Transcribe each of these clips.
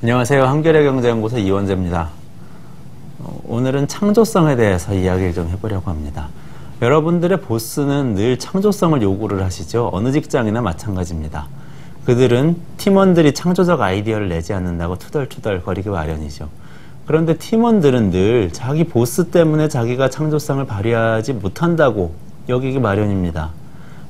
안녕하세요. 한겨레경제연구소 이원재입니다. 오늘은 창조성에 대해서 이야기를 좀 해보려고 합니다. 여러분들의 보스는 늘 창조성을 요구를 하시죠. 어느 직장이나 마찬가지입니다. 그들은 팀원들이 창조적 아이디어를 내지 않는다고 투덜투덜 거리기 마련이죠. 그런데 팀원들은 늘 자기 보스 때문에 자기가 창조성을 발휘하지 못한다고 여기기 마련입니다.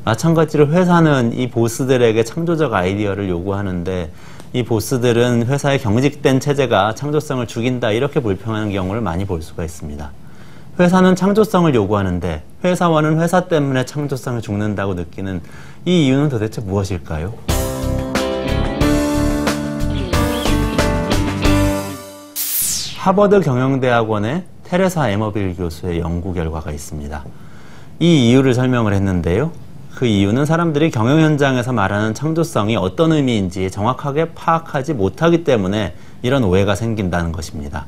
마찬가지로 회사는 이 보스들에게 창조적 아이디어를 요구하는데 이 보스들은 회사의 경직된 체제가 창조성을 죽인다 이렇게 불평하는 경우를 많이 볼 수가 있습니다. 회사는 창조성을 요구하는데 회사원은 회사 때문에 창조성이 죽는다고 느끼는 이 이유는 도대체 무엇일까요? 하버드 경영대학원의 테레사 에머빌 교수의 연구 결과가 있습니다. 이 이유를 설명을 했는데요. 그 이유는 사람들이 경영 현장에서 말하는 창조성이 어떤 의미인지 정확하게 파악하지 못하기 때문에 이런 오해가 생긴다는 것입니다.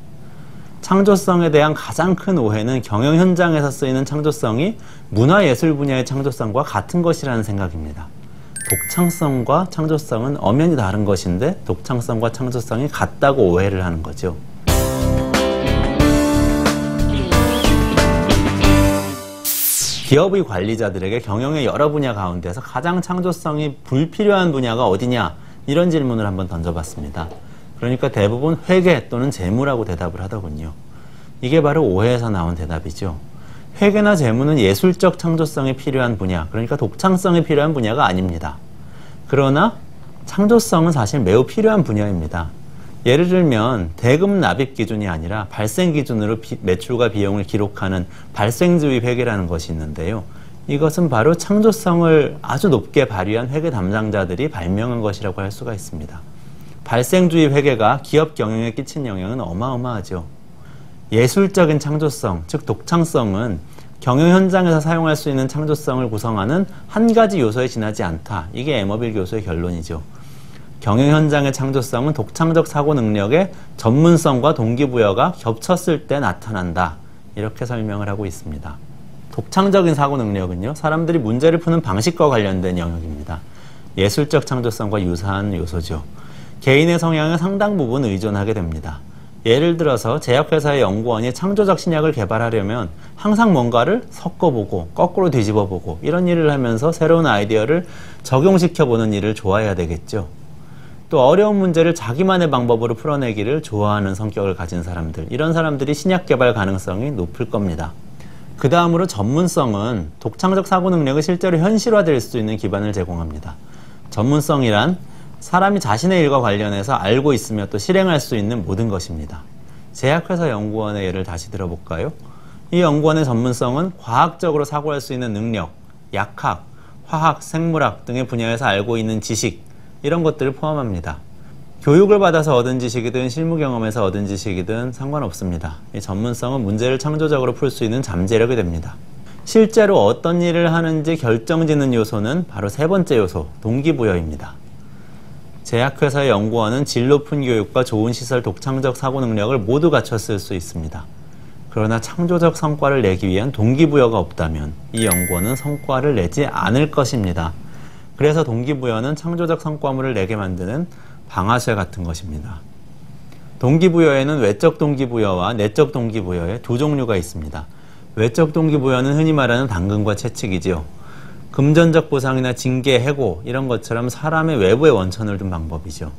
창조성에 대한 가장 큰 오해는 경영 현장에서 쓰이는 창조성이 문화예술 분야의 창조성과 같은 것이라는 생각입니다. 독창성과 창조성은 엄연히 다른 것인데 독창성과 창조성이 같다고 오해를 하는 거죠. 기업의 관리자들에게 경영의 여러 분야 가운데서 가장 창조성이 불필요한 분야가 어디냐 이런 질문을 한번 던져봤습니다. 그러니까 대부분 회계 또는 재무라고 대답을 하더군요. 이게 바로 오해에서 나온 대답이죠. 회계나 재무는 예술적 창조성이 필요한 분야, 그러니까 독창성이 필요한 분야가 아닙니다. 그러나 창조성은 사실 매우 필요한 분야입니다. 예를 들면 대금 납입 기준이 아니라 발생 기준으로 매출과 비용을 기록하는 발생주의 회계라는 것이 있는데요. 이것은 바로 창조성을 아주 높게 발휘한 회계 담당자들이 발명한 것이라고 할 수가 있습니다. 발생주의 회계가 기업 경영에 끼친 영향은 어마어마하죠. 예술적인 창조성, 즉 독창성은 경영 현장에서 사용할 수 있는 창조성을 구성하는 한 가지 요소에 지나지 않다. 이게 에머빌 교수의 결론이죠. 경영 현장의 창조성은 독창적 사고 능력의 전문성과 동기부여가 겹쳤을 때 나타난다. 이렇게 설명을 하고 있습니다. 독창적인 사고 능력은요, 사람들이 문제를 푸는 방식과 관련된 영역입니다. 예술적 창조성과 유사한 요소죠. 개인의 성향에 상당 부분 의존하게 됩니다. 예를 들어서 제약회사의 연구원이 창조적 신약을 개발하려면 항상 뭔가를 섞어보고 거꾸로 뒤집어보고 이런 일을 하면서 새로운 아이디어를 적용시켜보는 일을 좋아해야 되겠죠. 또 어려운 문제를 자기만의 방법으로 풀어내기를 좋아하는 성격을 가진 사람들, 이런 사람들이 신약 개발 가능성이 높을 겁니다. 그 다음으로 전문성은 독창적 사고 능력이 실제로 현실화될 수 있는 기반을 제공합니다. 전문성이란 사람이 자신의 일과 관련해서 알고 있으며 또 실행할 수 있는 모든 것입니다. 제약회사 연구원의 예를 다시 들어볼까요? 이 연구원의 전문성은 과학적으로 사고할 수 있는 능력, 약학, 화학, 생물학 등의 분야에서 알고 있는 지식, 이런 것들을 포함합니다. 교육을 받아서 얻은 지식이든 실무 경험에서 얻은 지식이든 상관없습니다. 이 전문성은 문제를 창조적으로 풀 수 있는 잠재력이 됩니다. 실제로 어떤 일을 하는지 결정짓는 요소는 바로 세 번째 요소, 동기부여입니다. 제약회사의 연구원은 질 높은 교육과 좋은 시설, 독창적 사고 능력을 모두 갖췄을 수 있습니다. 그러나 창조적 성과를 내기 위한 동기부여가 없다면 이 연구원은 성과를 내지 않을 것입니다. 그래서 동기부여는 창조적 성과물을 내게 만드는 방아쇠 같은 것입니다. 동기부여에는 외적 동기부여와 내적 동기부여의 두 종류가 있습니다. 외적 동기부여는 흔히 말하는 당근과 채찍이지요. 금전적 보상이나 징계, 해고 이런 것처럼 사람의 외부에 원천을 둔 방법이죠.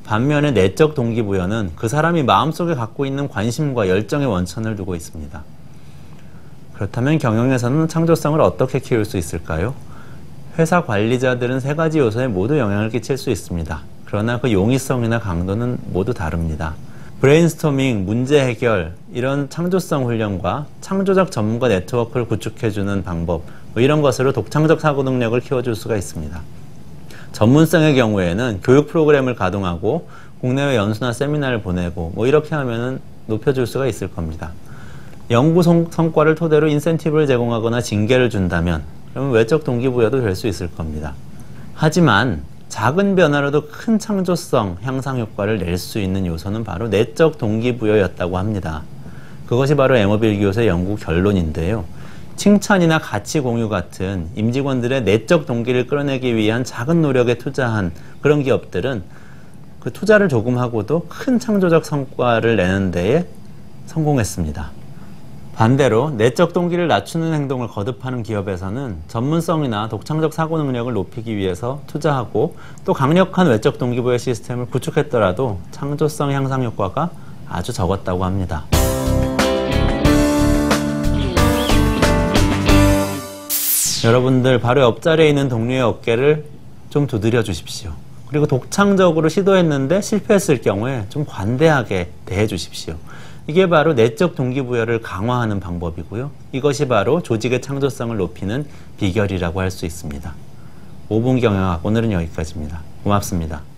반면에 내적 동기부여는 그 사람이 마음속에 갖고 있는 관심과 열정의 원천을 두고 있습니다. 그렇다면 경영에서는 창조성을 어떻게 키울 수 있을까요? 회사 관리자들은 세 가지 요소에 모두 영향을 끼칠 수 있습니다. 그러나 그 용이성이나 강도는 모두 다릅니다. 브레인스토밍, 문제 해결, 이런 창조성 훈련과 창조적 전문가 네트워크를 구축해주는 방법, 이런 것으로 독창적 사고 능력을 키워줄 수가 있습니다. 전문성의 경우에는 교육 프로그램을 가동하고 국내외 연수나 세미나를 보내고 이렇게 하면은 높여줄 수가 있을 겁니다. 연구 성과를 토대로 인센티브를 제공하거나 징계를 준다면 그러면 외적 동기부여도 될 수 있을 겁니다. 하지만 작은 변화로도 큰 창조성 향상 효과를 낼 수 있는 요소는 바로 내적 동기부여였다고 합니다. 그것이 바로 에머빌 교수의 연구 결론인데요. 칭찬이나 가치 공유 같은 임직원들의 내적 동기를 끌어내기 위한 작은 노력에 투자한 그런 기업들은 그 투자를 조금 하고도 큰 창조적 성과를 내는 데에 성공했습니다. 반대로 내적 동기를 낮추는 행동을 거듭하는 기업에서는 전문성이나 독창적 사고 능력을 높이기 위해서 투자하고 또 강력한 외적 동기부여 시스템을 구축했더라도 창조성 향상 효과가 아주 적었다고 합니다. 여러분들 바로 옆자리에 있는 동료의 어깨를 좀 두드려 주십시오. 그리고 독창적으로 시도했는데 실패했을 경우에 좀 관대하게 대해 주십시오. 이게 바로 내적 동기부여를 강화하는 방법이고요. 이것이 바로 조직의 창조성을 높이는 비결이라고 할 수 있습니다. 5분 경영학 오늘은 여기까지입니다. 고맙습니다.